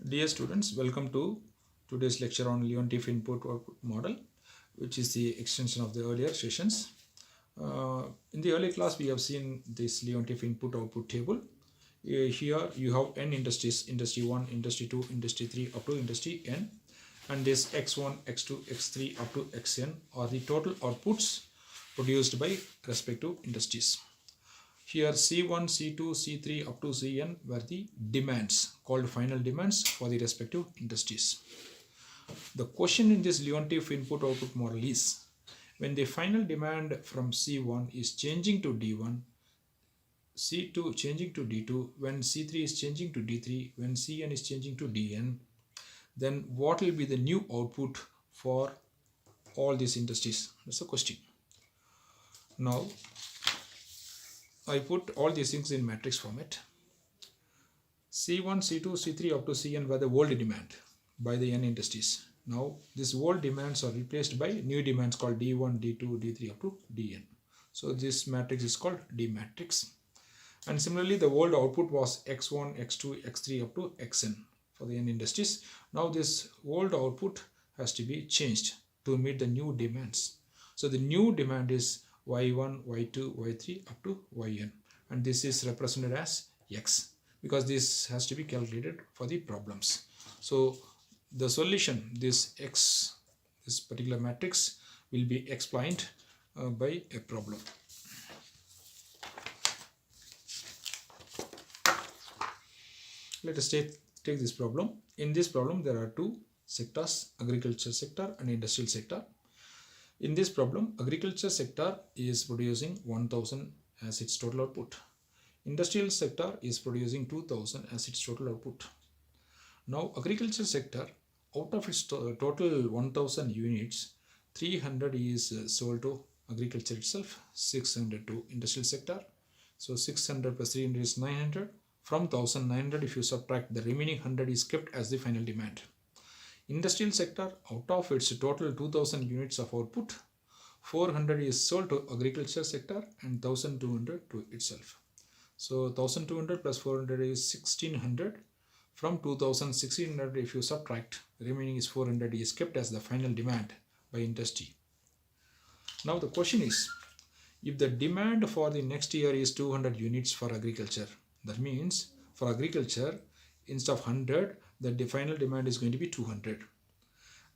Dear students, welcome to today's lecture on Leontief input-output model, which is the extension of the earlier sessions. In the earlier class, we have seen this Leontief input-output table. Here you have n industries, industry 1, industry 2, industry 3 up to industry n, and this x1, x2, x3 up to xn are the total outputs produced by respective industries. Here C1, C2, C3 up to Cn were the demands called final demands for the respective industries. The question in this Leontief input-output model is, when the final demand from C1 is changing to D1, C2 changing to D2, when C3 is changing to D3, when Cn is changing to Dn, then what will be the new output for all these industries? That's the question. Now, I put all these things in matrix format. C1, C2, C3 up to Cn were the old demand by the n industries. Now, these old demands are replaced by new demands called D1, D2, D3 up to Dn. So, this matrix is called D matrix. And similarly, the old output was x1, x2, x3 up to xn for the n industries. Now, this old output has to be changed to meet the new demands. So, the new demand is y1, y2, y3 up to yn, and this is represented as x because this has to be calculated for the problems. So the solution, this particular matrix will be explained by a problem. Let us take this problem. In this problem there are two sectors, agriculture sector and industrial sector. In this problem, agriculture sector is producing 1000 as its total output. Industrial sector is producing 2000 as its total output. Now, agriculture sector, out of its total 1000 units, 300 is sold to agriculture itself, 600 to industrial sector. So, 600 plus 300 is 900. From 1900, if you subtract, the remaining 100 is kept as the final demand. Industrial sector, out of its total 2000 units of output, 400 is sold to agriculture sector and 1200 to itself. So 1200 plus 400 is 1600. From 1600, if you subtract, the remaining is 400 is kept as the final demand by industry. Now the question is, if the demand for the next year is 200 units for agriculture, that means for agriculture, instead of 100, the final demand is going to be 200.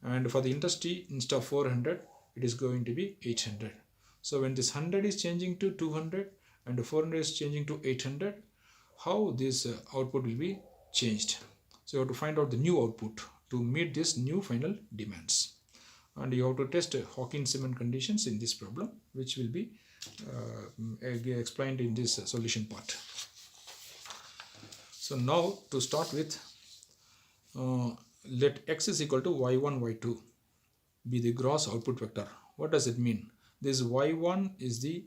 And for the industry, instead of 400, it is going to be 800. So when this 100 is changing to 200 and 400 is changing to 800, how this output will be changed? So you have to find out the new output to meet this new final demands. And you have to test Hawkins-Simon conditions in this problem, which will be explained in this solution part. So now to start with, let x is equal to y1, y2 be the gross output vector. What does it mean? This y1 is the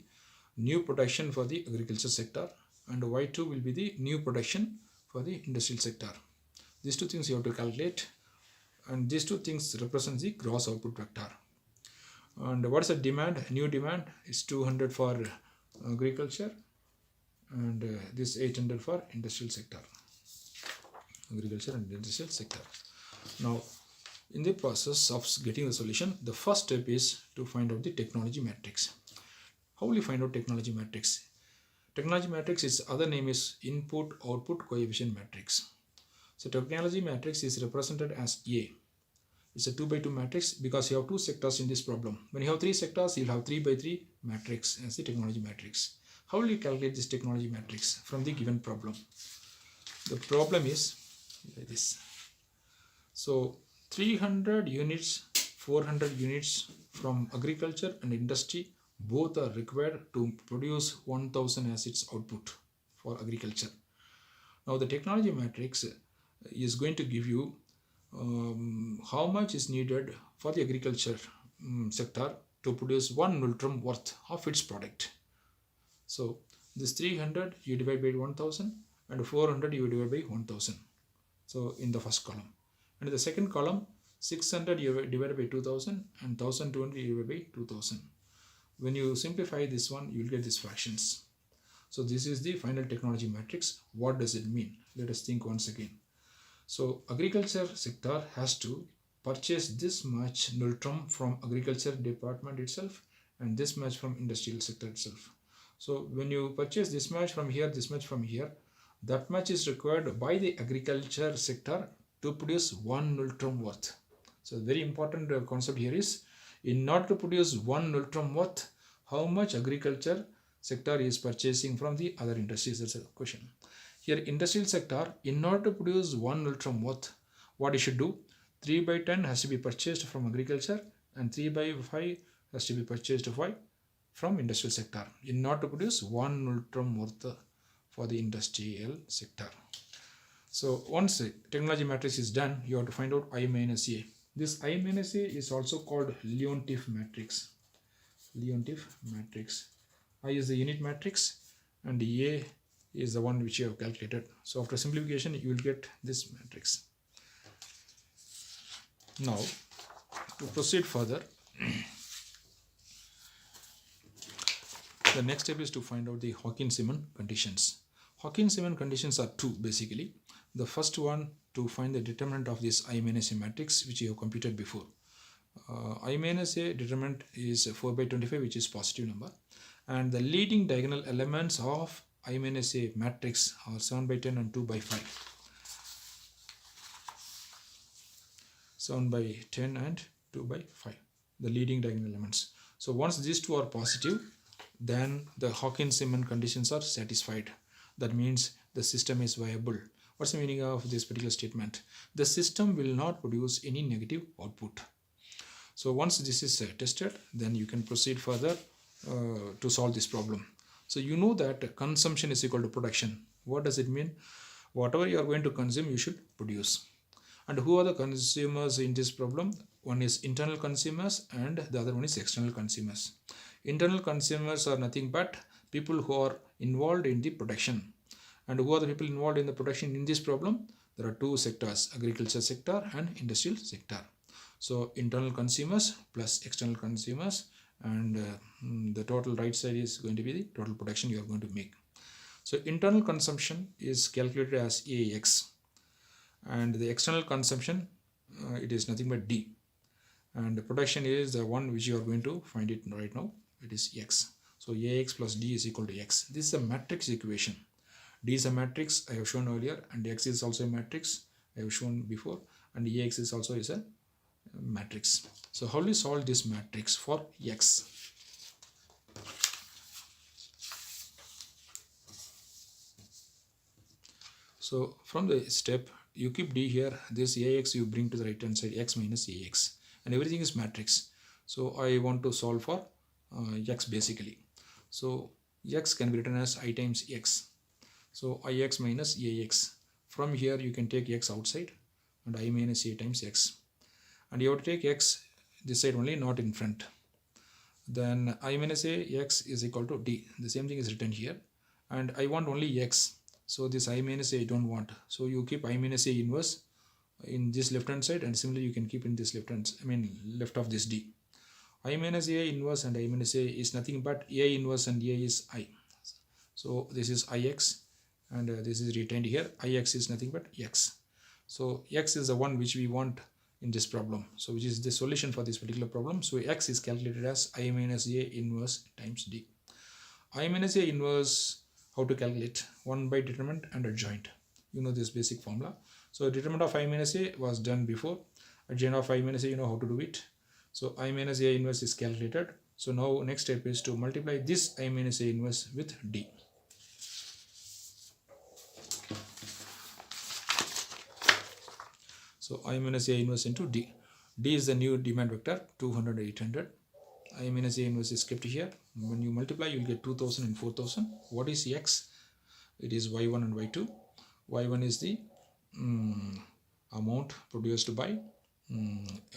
new production for the agriculture sector and y2 will be the new production for the industrial sector. These two things you have to calculate, and these two things represent the gross output vector. And what is the demand? New demand is 200 for agriculture and this 800 for industrial sector. Agriculture and industrial sector. Now, in the process of getting the solution, the first step is to find out the technology matrix. How will you find out technology matrix? Technology matrix, its other name is input output coefficient matrix. So technology matrix is represented as A. It's a 2 by 2 matrix because you have two sectors in this problem. When you have three sectors, you'll have 3 by 3 matrix as the technology matrix. How will you calculate this technology matrix from the given problem? The problem is like this. So 300 units, 400 units from agriculture and industry, both are required to produce 1000 as its output for agriculture. Now the technology matrix is going to give you how much is needed for the agriculture sector to produce 1 nultrum worth of its product. So this 300 you divide by 1000 and 400 you divide by 1000. So in the first column. And in the second column, 600 you divide by 2000 and 1200 you divide by 2000. When you simplify this one, you will get these fractions. So this is the final technology matrix. What does it mean? Let us think once again. So agriculture sector has to purchase this much Nultrum from agriculture department itself and this much from industrial sector itself. So when you purchase this much from here, this much from here, that much is required by the agriculture sector to produce 1 Nultrum worth. So very important concept here is, in order to produce 1 Nultrum worth, how much agriculture sector is purchasing from the other industries? That's a question. Here industrial sector, in order to produce 1 Nultrum worth, what it should do? 3 by 10 has to be purchased from agriculture and 3 by 5 has to be purchased from industrial sector in order to produce 1 Nultrum worth for the industrial sector. So once the technology matrix is done, you have to find out I minus A. This I minus A is also called Leontief matrix. Leontief matrix. I is the unit matrix and A is the one which you have calculated. So after simplification, you will get this matrix. Now, to proceed further, the next step is to find out the Hawkins-Simon conditions. Hawkins-Simon conditions are two basically. The first one, to find the determinant of this I minus A matrix, which you have computed before. I minus A determinant is 4 by 25, which is positive number, and the leading diagonal elements of I minus A matrix are 7 by 10 and 2 by 5. 7 by 10 and 2 by 5, the leading diagonal elements. So once these two are positive, then the Hawkins-Simon conditions are satisfied. That means the system is viable. What's the meaning of this particular statement? The system will not produce any negative output. So once this is tested, then you can proceed further to solve this problem. So you know that consumption is equal to production. What does it mean? Whatever you are going to consume, you should produce. And who are the consumers in this problem? One is internal consumers and the other one is external consumers. Internal consumers are nothing but people who are involved in the production. And who are the people involved in the production in this problem? There are two sectors, agriculture sector and industrial sector. So internal consumers plus external consumers, and the total right side is going to be the total production you are going to make. So internal consumption is calculated as AX, and the external consumption it is nothing but D, and the production is the one which you are going to find it right now. It is X. So AX plus D is equal to X. This is a matrix equation. D is a matrix I have shown earlier, and X is also a matrix I have shown before, and AX is also is a matrix. So how do we solve this matrix for X? So from the step, you keep D here, this AX you bring to the right hand side, X minus AX, and everything is matrix. So I want to solve for X basically. So X can be written as I times X. So IX minus AX. From here you can take X outside and I minus A times X. And you have to take X this side only, not in front. Then I minus A X is equal to D. The same thing is written here. And I want only X. So this I minus A I don't want. So you keep I minus A inverse in this left hand side, and similarly you can keep in this left of this D. I minus A inverse and I minus A is nothing but A inverse and A is I. So this is IX and this is retained here. IX is nothing but X. So X is the one which we want in this problem. So which is the solution for this particular problem. So X is calculated as I minus A inverse times D. I minus A inverse, how to calculate? 1 by determinant and adjoint. You know this basic formula. So determinant of I minus A was done before. Adjoint of I minus A, you know how to do it. So I minus A inverse is calculated. So now next step is to multiply this I minus A inverse with D. So I minus A inverse into D. D is the new demand vector, 200, 800. I minus A inverse is kept here. When you multiply, you will get 2000 and 4000. What is X? It is Y1 and Y2. Y1 is the amount produced by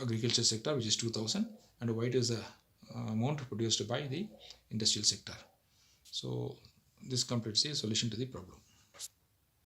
agriculture sector, which is 2000, and Y2 is the amount produced by the industrial sector. So this completes the solution to the problem.